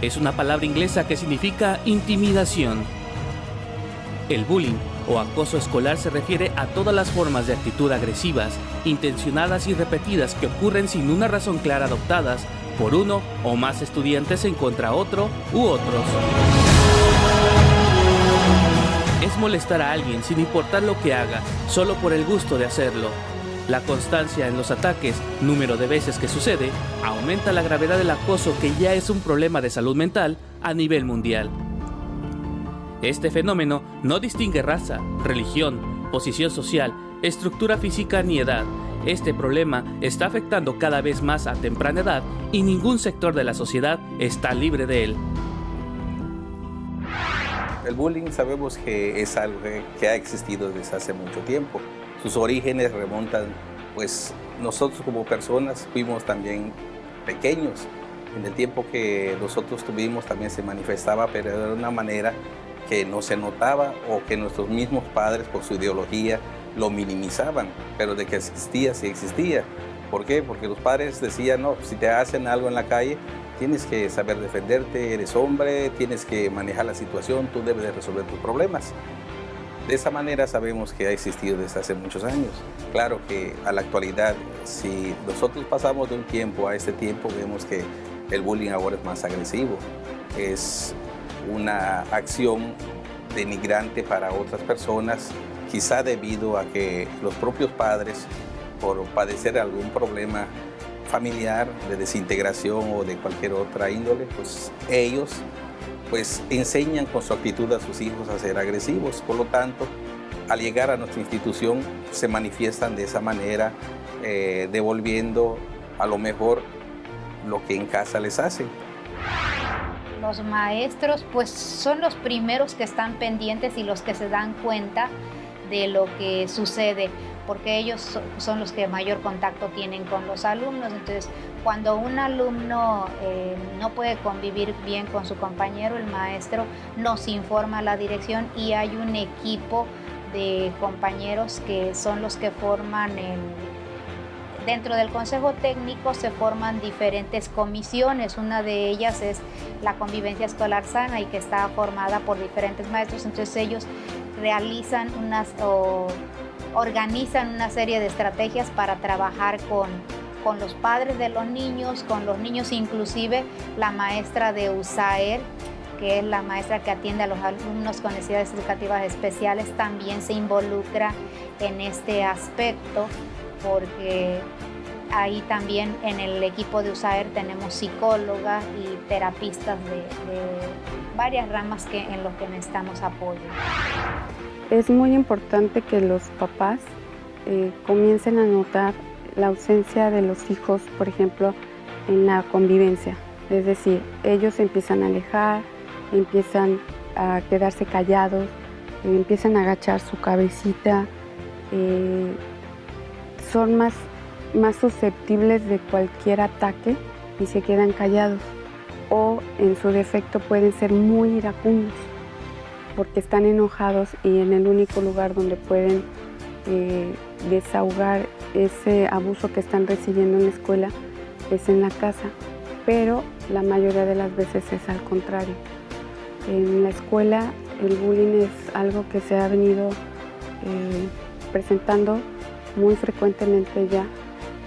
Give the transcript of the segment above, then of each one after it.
Es una palabra inglesa que significa intimidación. El bullying o acoso escolar se refiere a todas las formas de actitud agresivas, intencionadas y repetidas que ocurren sin una razón clara adoptadas por uno o más estudiantes en contra otro u otros. Es molestar a alguien sin importar lo que haga, solo por el gusto de hacerlo. La constancia en los ataques, número de veces que sucede, aumenta la gravedad del acoso, que ya es un problema de salud mental a nivel mundial. Este fenómeno no distingue raza, religión, posición social, estructura física ni edad. Este problema está afectando cada vez más a temprana edad y ningún sector de la sociedad está libre de él. El bullying sabemos que es algo que ha existido desde hace mucho tiempo. Sus orígenes remontan, pues nosotros como personas fuimos también pequeños. En el tiempo que nosotros tuvimos también se manifestaba, pero de una manera que no se notaba o que nuestros mismos padres por su ideología lo minimizaban, pero de que existía, sí existía. ¿Por qué? Porque los padres decían, no, si te hacen algo en la calle, tienes que saber defenderte, eres hombre, tienes que manejar la situación, tú debes de resolver tus problemas. De esa manera sabemos que ha existido desde hace muchos años. Claro que a la actualidad, si nosotros pasamos de un tiempo a este tiempo, vemos que el bullying ahora es más agresivo. Es una acción denigrante para otras personas, quizá debido a que los propios padres, por padecer algún problema familiar de desintegración o de cualquier otra índole, pues ellos enseñan con su actitud a sus hijos a ser agresivos. Por lo tanto, al llegar a nuestra institución se manifiestan de esa manera, devolviendo a lo mejor lo que en casa les hacen. Los maestros pues son los primeros que están pendientes y los que se dan cuenta de lo que sucede, porque ellos son los que mayor contacto tienen con los alumnos. Entonces, cuando un alumno no puede convivir bien con su compañero, el maestro nos informa a la dirección y hay un equipo de compañeros que son los que forman dentro del consejo técnico se forman diferentes comisiones. Una de ellas es la convivencia escolar sana y que está formada por diferentes maestros. Entonces ellos realizan organizan una serie de estrategias para trabajar con los padres de los niños, con los niños, inclusive la maestra de USAER, que es la maestra que atiende a los alumnos con necesidades educativas especiales, también se involucra en este aspecto, porque ahí también en el equipo de USAER tenemos psicólogas y terapistas de varias ramas en los que necesitamos apoyo. Es muy importante que los papás comiencen a notar la ausencia de los hijos, por ejemplo, en la convivencia. Es decir, ellos se empiezan a alejar, empiezan a quedarse callados, empiezan a agachar su cabecita, son más susceptibles de cualquier ataque y se quedan callados, o en su defecto pueden ser muy iracundos porque están enojados y en el único lugar donde pueden desahogar ese abuso que están recibiendo en la escuela es en la casa, pero la mayoría de las veces es al contrario. En la escuela el bullying es algo que se ha venido presentando muy frecuentemente ya,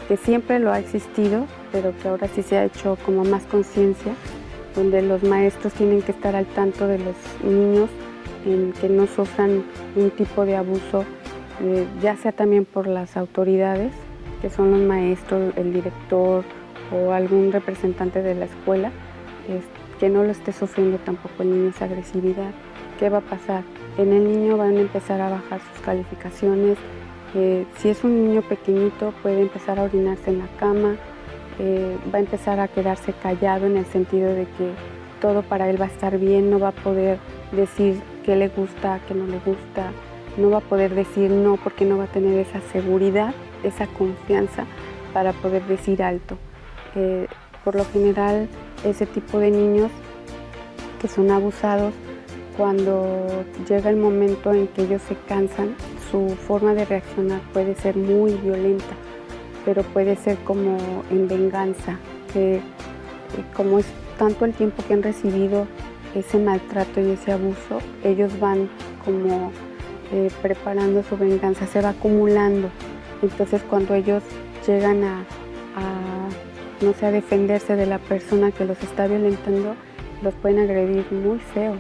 que siempre lo ha existido, pero que ahora sí se ha hecho como más conciencia, donde los maestros tienen que estar al tanto de los niños en que no sufran un tipo de abuso, ya sea también por las autoridades, que son los maestros, el director o algún representante de la escuela, que no lo esté sufriendo tampoco el niño esa agresividad. ¿Qué va a pasar? En el niño van a empezar a bajar sus calificaciones. Si es un niño pequeñito, puede empezar a orinarse en la cama, va a empezar a quedarse callado en el sentido de que todo para él va a estar bien, no va a poder decir qué le gusta, qué no le gusta, no va a poder decir no porque no va a tener esa seguridad, esa confianza para poder decir alto. Por lo general, ese tipo de niños que son abusados, cuando llega el momento en que ellos se cansan, su forma de reaccionar puede ser muy violenta, pero puede ser como en venganza, que como es tanto el tiempo que han recibido ese maltrato y ese abuso, ellos van como preparando su venganza, se va acumulando. Entonces cuando ellos llegan no sé, a defenderse de la persona que los está violentando, los pueden agredir muy feo,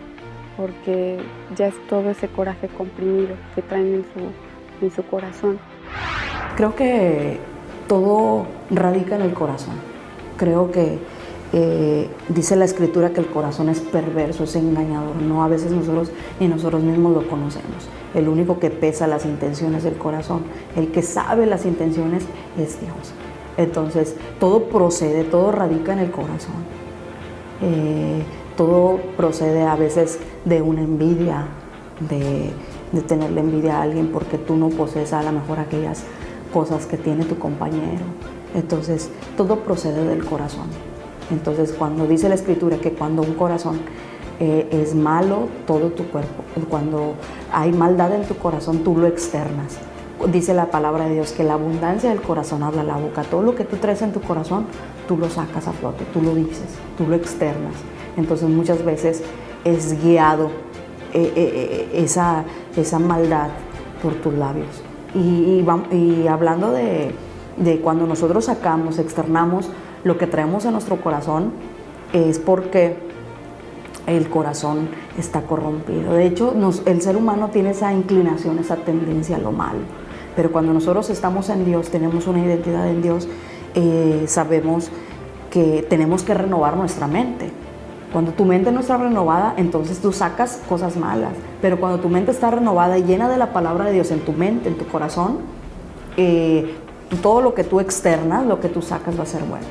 porque ya es todo ese coraje comprimido que traen en su corazón. Creo que todo radica en el corazón. Creo que dice la Escritura que el corazón es perverso, es engañador. No, a veces nosotros ni nosotros mismos lo conocemos. El único que pesa las intenciones del corazón, el que sabe las intenciones es Dios. Entonces, todo procede, todo radica en el corazón. Todo procede a veces de una envidia, de tenerle envidia a alguien porque tú no posees a lo mejor aquellas cosas que tiene tu compañero. Entonces, todo procede del corazón. Entonces, cuando dice la Escritura que cuando un corazón es malo, todo tu cuerpo, cuando hay maldad en tu corazón, tú lo externas. Dice la palabra de Dios que la abundancia del corazón habla la boca. Todo lo que tú traes en tu corazón, tú lo sacas a flote, tú lo dices, tú lo externas. Entonces, muchas veces es guiado esa maldad por tus labios. Y hablando de cuando nosotros sacamos, externamos lo que traemos en nuestro corazón, es porque el corazón está corrompido. De hecho, el ser humano tiene esa inclinación, esa tendencia a lo malo. Pero cuando nosotros estamos en Dios, tenemos una identidad en Dios, sabemos que tenemos que renovar nuestra mente. Cuando tu mente no está renovada, entonces tú sacas cosas malas. Pero cuando tu mente está renovada y llena de la palabra de Dios en tu mente, en tu corazón, todo lo que tú externas, lo que tú sacas va a ser bueno.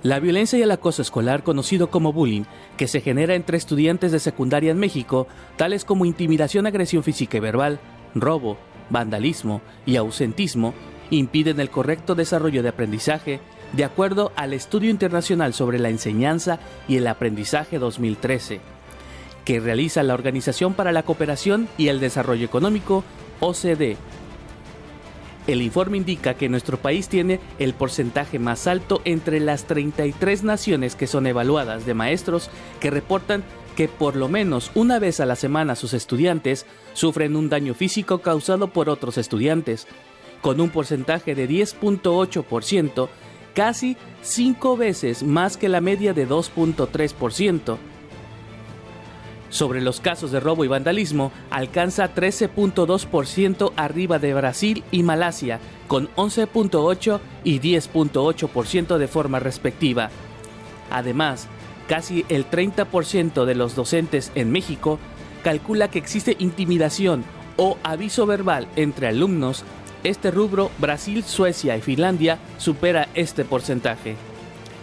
La violencia y el acoso escolar, conocido como bullying, que se genera entre estudiantes de secundaria en México, tales como intimidación, agresión física y verbal, robo, vandalismo y ausentismo, impiden el correcto desarrollo de aprendizaje, de acuerdo al Estudio Internacional sobre la Enseñanza y el Aprendizaje 2013, que realiza la Organización para la Cooperación y el Desarrollo Económico, OCDE. El informe indica que nuestro país tiene el porcentaje más alto entre las 33 naciones que son evaluadas de maestros que reportan que por lo menos una vez a la semana sus estudiantes sufren un daño físico causado por otros estudiantes, con un porcentaje de 10.8%, casi 5 veces más que la media de 2.3%. Sobre los casos de robo y vandalismo, alcanza 13.2% arriba de Brasil y Malasia, con 11.8% y 10.8% de forma respectiva. Además, casi el 30% de los docentes en México calcula que existe intimidación o aviso verbal entre alumnos. Este rubro, Brasil, Suecia y Finlandia, supera este porcentaje.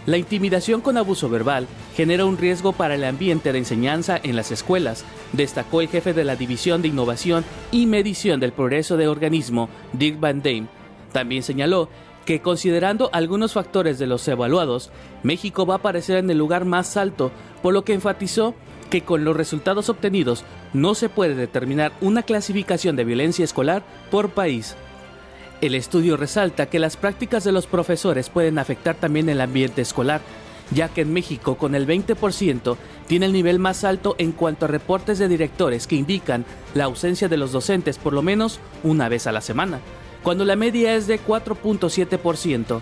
La intimidación con abuso verbal genera un riesgo para el ambiente de enseñanza en las escuelas, destacó el jefe de la División de Innovación y Medición del Progreso de Organismo, Dirk van Dam. También señaló que, considerando algunos factores de los evaluados, México va a aparecer en el lugar más alto, por lo que enfatizó que con los resultados obtenidos no se puede determinar una clasificación de violencia escolar por país. El estudio resalta que las prácticas de los profesores pueden afectar también el ambiente escolar, ya que en México, con el 20%, tiene el nivel más alto en cuanto a reportes de directores que indican la ausencia de los docentes por lo menos una vez a la semana, cuando la media es de 4.7%.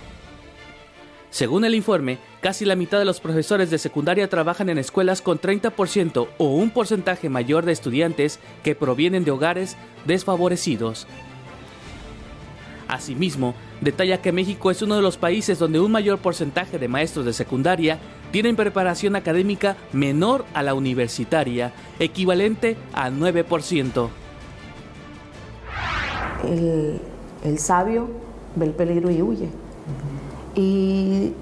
Según el informe, casi la mitad de los profesores de secundaria trabajan en escuelas con 30% o un porcentaje mayor de estudiantes que provienen de hogares desfavorecidos. Asimismo, detalla que México es uno de los países donde un mayor porcentaje de maestros de secundaria tienen preparación académica menor a la universitaria, equivalente a 9%. El sabio ve el peligro y huye. Y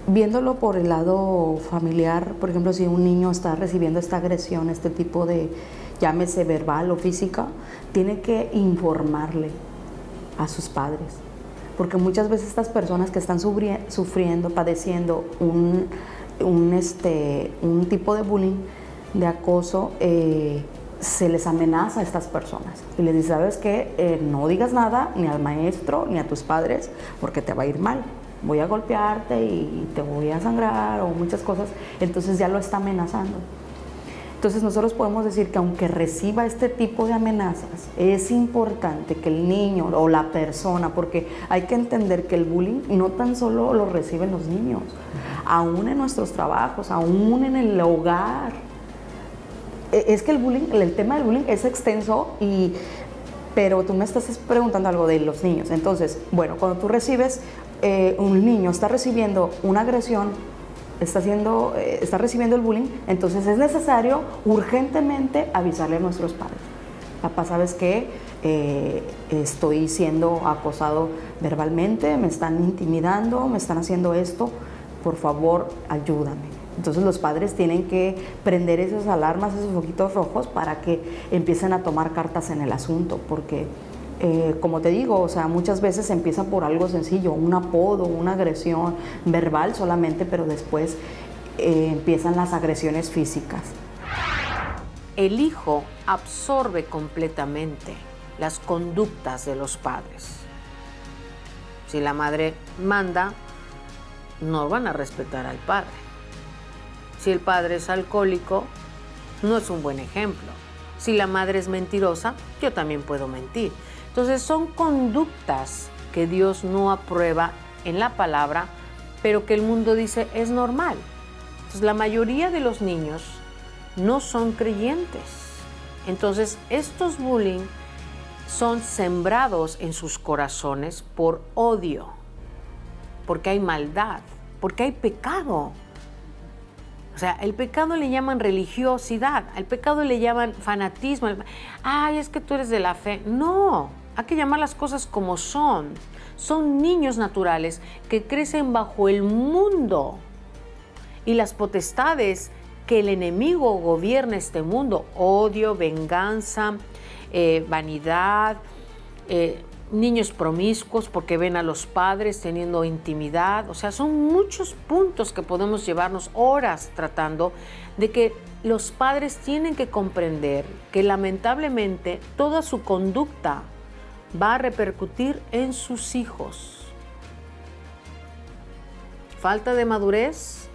viéndolo por el lado familiar, por ejemplo, si un niño está recibiendo esta agresión, este tipo de, llámese verbal o física, tiene que informarle. a sus padres. Porque muchas veces estas personas que están sufriendo, padeciendo un tipo de bullying, de acoso, se les amenaza a estas personas y les dice, ¿sabes qué? No digas nada ni al maestro ni a tus padres porque te va a ir mal. Voy a golpearte y te voy a sangrar o muchas cosas. Entonces ya lo está amenazando. Entonces nosotros podemos decir que aunque reciba este tipo de amenazas, es importante que el niño o la persona, porque hay que entender que el bullying no tan solo lo reciben los niños, aún en nuestros trabajos, aún en el hogar. Es que el tema del bullying es extenso, pero tú me estás preguntando algo de los niños. Entonces, bueno, cuando tú recibes, un niño está recibiendo una agresión, está recibiendo el bullying, entonces es necesario urgentemente avisarle a nuestros padres. Papá, ¿sabes qué? Estoy siendo acosado verbalmente, me están intimidando, me están haciendo esto, por favor, ayúdame. Entonces los padres tienen que prender esas alarmas, esos foquitos rojos para que empiecen a tomar cartas en el asunto, porque como te digo, o sea, muchas veces empieza por algo sencillo, un apodo, una agresión verbal solamente, pero después empiezan las agresiones físicas. El hijo absorbe completamente las conductas de los padres. Si la madre manda, no van a respetar al padre. Si el padre es alcohólico, no es un buen ejemplo. Si la madre es mentirosa, yo también puedo mentir. Entonces son conductas que Dios no aprueba en la palabra, pero que el mundo dice es normal. Entonces la mayoría de los niños no son creyentes. Entonces estos bullying son sembrados en sus corazones por odio, porque hay maldad, porque hay pecado. O sea, el pecado le llaman religiosidad, al pecado le llaman fanatismo. Ay, es que tú eres de la fe. No, hay que llamar las cosas como son. Son niños naturales que crecen bajo el mundo y las potestades que el enemigo gobierna este mundo. Odio, venganza, vanidad, niños promiscuos porque ven a los padres teniendo intimidad. O sea, son muchos puntos que podemos llevarnos horas tratando de que los padres tienen que comprender que lamentablemente toda su conducta va a repercutir en sus hijos. Falta de madurez,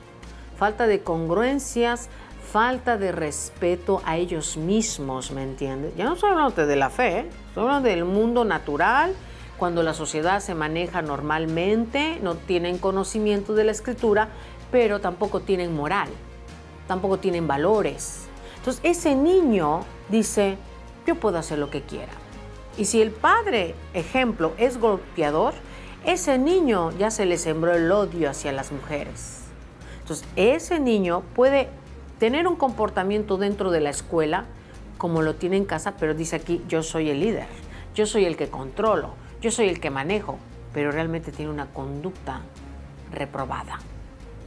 falta de congruencias, falta de respeto a ellos mismos, ¿me entiendes? Ya no estoy hablando de la fe, estoy hablando del mundo natural, cuando la sociedad se maneja normalmente, no tienen conocimiento de la escritura, pero tampoco tienen moral, tampoco tienen valores. Entonces ese niño dice, yo puedo hacer lo que quiera. Y si el padre, ejemplo, es golpeador, ese niño ya se le sembró el odio hacia las mujeres. Entonces ese niño puede tener un comportamiento dentro de la escuela como lo tiene en casa, pero dice aquí, yo soy el líder, yo soy el que controlo, yo soy el que manejo, pero realmente tiene una conducta reprobada.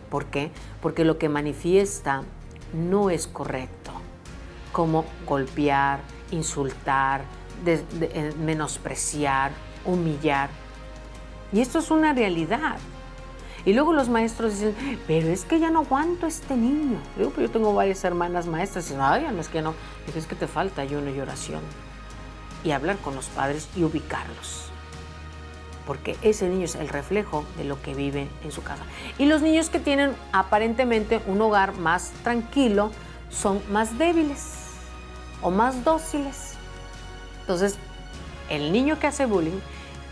¿Por qué? Porque lo que manifiesta no es correcto, como golpear, insultar, menospreciar, humillar. Y esto es una realidad. Y luego los maestros dicen, pero es que ya no aguanto a este niño. Digo, pues yo tengo varias hermanas maestras y dicen, ay, no es que no. Digo, es que te falta ayuno y oración. Y hablar con los padres y ubicarlos. Porque ese niño es el reflejo de lo que vive en su casa. Y los niños que tienen aparentemente un hogar más tranquilo son más débiles o más dóciles. Entonces, el niño que hace bullying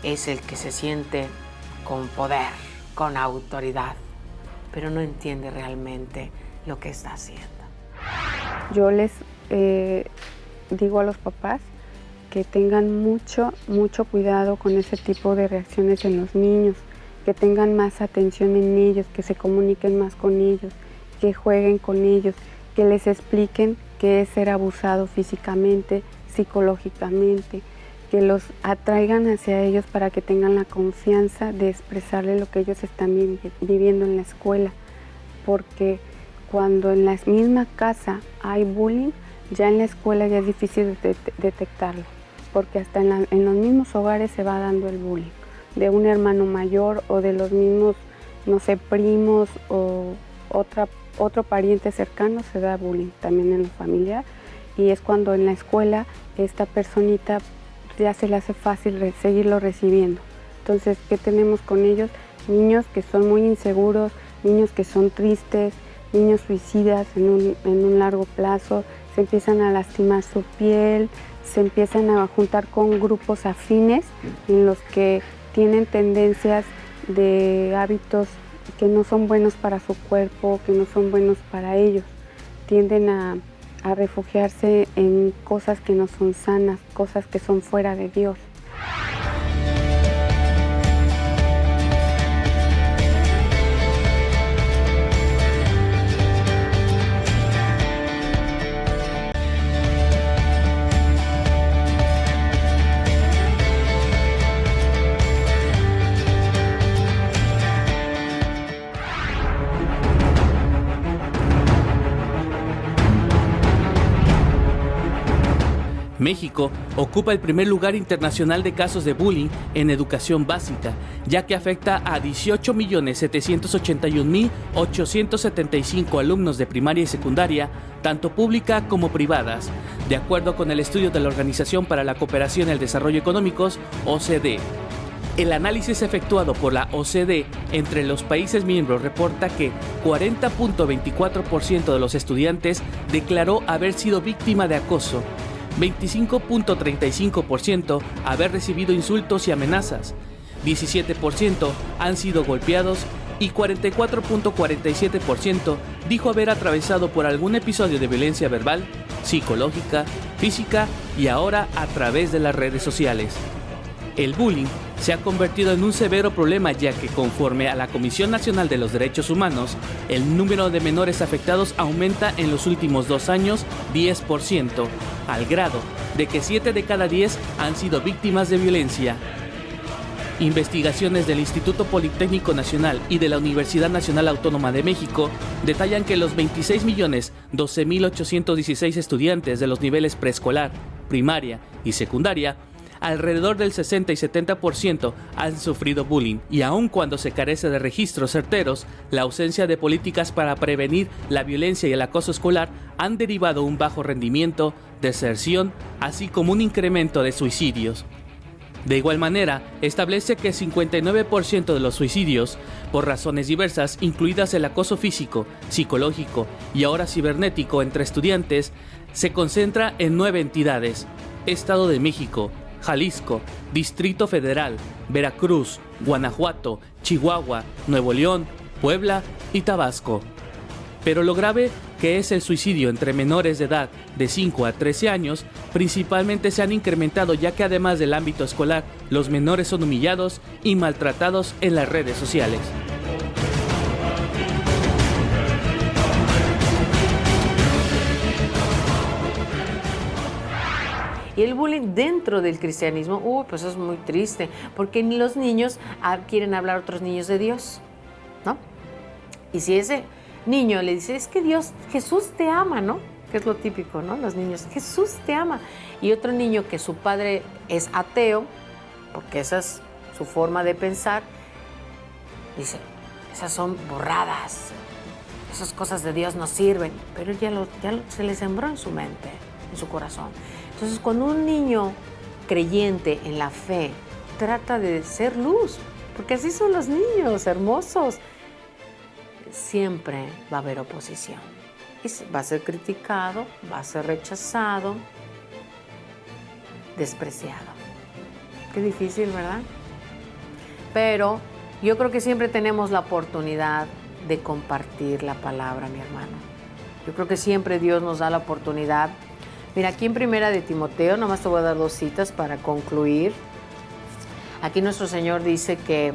es el que se siente con poder, con autoridad, pero no entiende realmente lo que está haciendo. Yo les digo a los papás que tengan mucho cuidado con ese tipo de reacciones en los niños, que tengan más atención en ellos, que se comuniquen más con ellos, que jueguen con ellos, que les expliquen qué es ser abusado físicamente, psicológicamente, que los atraigan hacia ellos para que tengan la confianza de expresarle lo que ellos están viviendo en la escuela, porque cuando en la misma casa hay bullying, ya en la escuela ya es difícil detectarlo. porque hasta en los mismos hogares se va dando el bullying, de un hermano mayor o de los mismos, no sé, primos o otro pariente cercano se da bullying también en la familia, y es cuando en la escuela esta personita ya se le hace fácil seguirlo recibiendo. Entonces, ¿qué tenemos con ellos? Niños que son muy inseguros, niños que son tristes, niños suicidas en un largo plazo, se empiezan a lastimar su piel, se empiezan a juntar con grupos afines en los que tienen tendencias de hábitos que no son buenos para su cuerpo, que no son buenos para ellos. Tienden a refugiarse en cosas que no son sanas, cosas que son fuera de Dios. México ocupa el primer lugar internacional de casos de bullying en educación básica, ya que afecta a 18.781.875 alumnos de primaria y secundaria, tanto pública como privadas, de acuerdo con el estudio de la Organización para la Cooperación y el Desarrollo Económicos, OCDE. El análisis efectuado por la OCDE entre los países miembros reporta que 40.24% de los estudiantes declaró haber sido víctima de acoso, 25.35% haber recibido insultos y amenazas, 17% han sido golpeados y 44.47% dijo haber atravesado por algún episodio de violencia verbal, psicológica, física y ahora a través de las redes sociales. El bullying se ha convertido en un severo problema, ya que conforme a la Comisión Nacional de los Derechos Humanos, el número de menores afectados aumenta en los últimos 2 años 10%, al grado de que 7 de cada 10 han sido víctimas de violencia. Investigaciones del Instituto Politécnico Nacional y de la Universidad Nacional Autónoma de México detallan que los 26.012.816 estudiantes de los niveles preescolar, primaria y secundaria, alrededor del 60 y 70% han sufrido bullying, y aun cuando se carece de registros certeros, la ausencia de políticas para prevenir la violencia y el acoso escolar han derivado un bajo rendimiento, deserción, así como un incremento de suicidios. De igual manera, establece que 59% de los suicidios, por razones diversas, incluidas el acoso físico, psicológico y ahora cibernético entre estudiantes, se concentra en 9 entidades: Estado de México, Jalisco, Distrito Federal, Veracruz, Guanajuato, Chihuahua, Nuevo León, Puebla y Tabasco. Pero lo grave que es el suicidio entre menores de edad de 5 a 13 años, principalmente se han incrementado, ya que además del ámbito escolar, los menores son humillados y maltratados en las redes sociales. Y el bullying dentro del cristianismo, pues es muy triste, porque los niños quieren hablar a otros niños de Dios, ¿no? Y si ese niño le dice, es que Jesús te ama, ¿no? Que es lo típico, ¿no? Los niños, Jesús te ama. Y otro niño que su padre es ateo, porque esa es su forma de pensar, dice, esas son borradas, esas cosas de Dios no sirven, pero ya se le sembró en su mente, en su corazón. Entonces, cuando un niño creyente en la fe trata de ser luz, porque así son los niños hermosos, siempre va a haber oposición. Y va a ser criticado, va a ser rechazado, despreciado. Qué difícil, ¿verdad? Pero yo creo que siempre tenemos la oportunidad de compartir la palabra, mi hermano. Yo creo que siempre Dios nos da la oportunidad. Mira, aquí en Primera de Timoteo, nomás te voy a dar 2 citas para concluir. Aquí nuestro Señor dice que,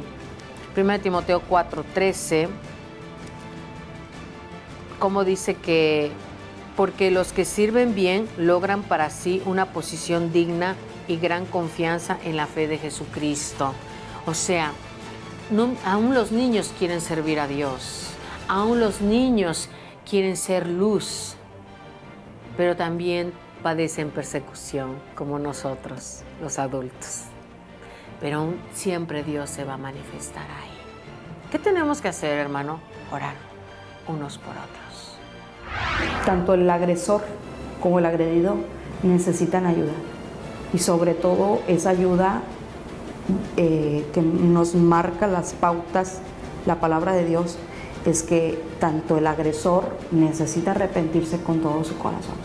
Primera de Timoteo 4:13, como dice que, porque los que sirven bien logran para sí una posición digna y gran confianza en la fe de Jesucristo. O sea, aún los niños quieren servir a Dios, aún los niños quieren ser luz, pero también padecen persecución como nosotros, los adultos. Pero aún siempre Dios se va a manifestar ahí. ¿Qué tenemos que hacer, hermano? Orar unos por otros. Tanto el agresor como el agredido necesitan ayuda. Y sobre todo esa ayuda que nos marca las pautas, la palabra de Dios, es que tanto el agresor necesita arrepentirse con todo su corazón.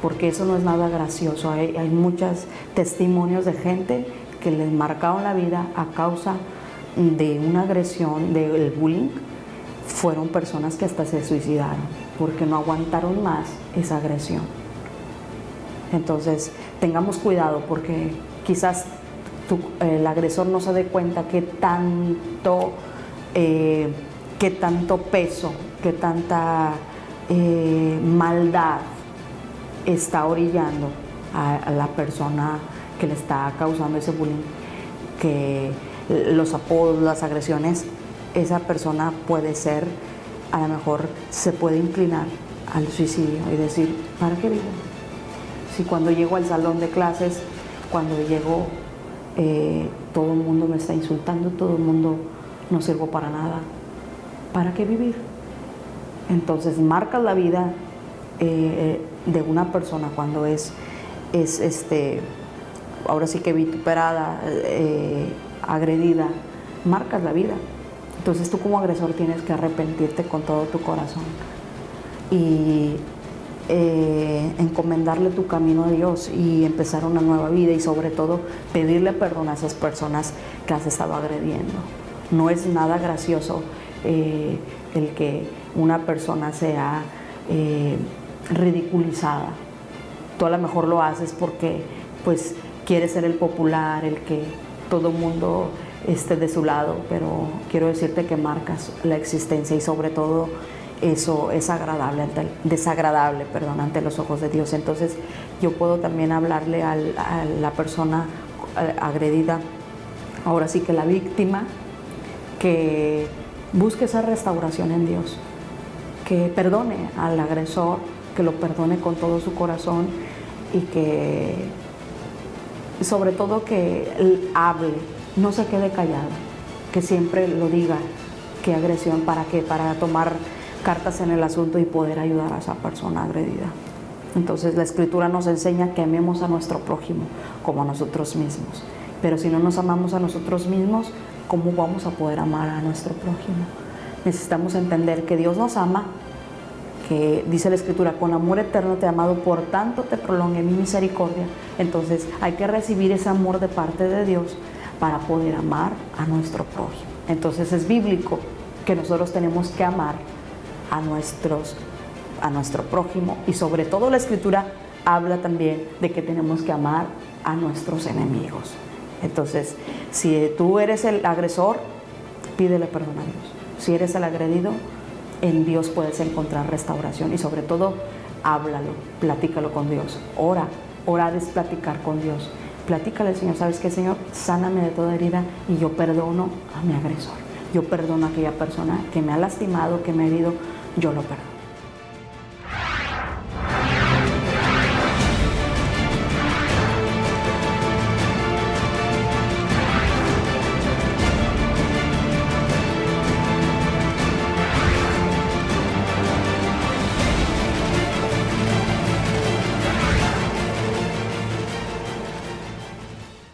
Porque eso no es nada gracioso. Hay muchos testimonios de gente que les marcaron la vida a causa de una agresión, del bullying. Fueron personas que hasta se suicidaron porque no aguantaron más esa agresión. Entonces, tengamos cuidado porque quizás el agresor no se dé cuenta qué tanto peso, qué tanta maldad está orillando a la persona que le está causando ese bullying, que los apodos, las agresiones, esa persona puede ser, a lo mejor se puede inclinar al suicidio y decir, ¿para qué vivo? Si cuando llego al salón de clases, cuando llego, todo el mundo me está insultando, todo el mundo no sirvo para nada, ¿para qué vivir? Entonces marcas la vida de una persona cuando es ahora sí que vituperada, agredida, marcas la vida. Entonces tú como agresor tienes que arrepentirte con todo tu corazón y encomendarle tu camino a Dios y empezar una nueva vida y sobre todo pedirle perdón a esas personas que has estado agrediendo. No es nada gracioso el que una persona sea ridiculizada. Tú a lo mejor lo haces porque pues quieres ser el popular, el que todo el mundo esté de su lado, pero quiero decirte que marcas la existencia y sobre todo eso es desagradable ante los ojos de Dios. Entonces yo puedo también hablarle a la persona agredida, ahora sí que la víctima, que busque esa restauración en Dios, que perdone al agresor, que lo perdone con todo su corazón y que sobre todo que él hable, no se quede callado, que siempre lo diga. ¿Qué agresión? ¿Para qué? Para tomar cartas en el asunto y poder ayudar a esa persona agredida. Entonces la Escritura nos enseña que amemos a nuestro prójimo como a nosotros mismos. Pero si no nos amamos a nosotros mismos, ¿cómo vamos a poder amar a nuestro prójimo? Necesitamos entender que Dios nos ama, que dice la Escritura, con amor eterno te he amado, por tanto te prolongué mi misericordia. Entonces hay que recibir ese amor de parte de Dios para poder amar a nuestro prójimo. Entonces es bíblico que nosotros tenemos que amar a nuestro prójimo y sobre todo la Escritura habla también de que tenemos que amar a nuestros enemigos. Entonces, si tú eres el agresor, pídele perdón a Dios. Si eres el agredido, en Dios puedes encontrar restauración y sobre todo, háblalo, platícalo con Dios. Orar es platicar con Dios. Platícale al Señor, ¿sabes qué, Señor? Sáname de toda herida y yo perdono a mi agresor. Yo perdono a aquella persona que me ha lastimado, que me ha herido, yo lo perdono.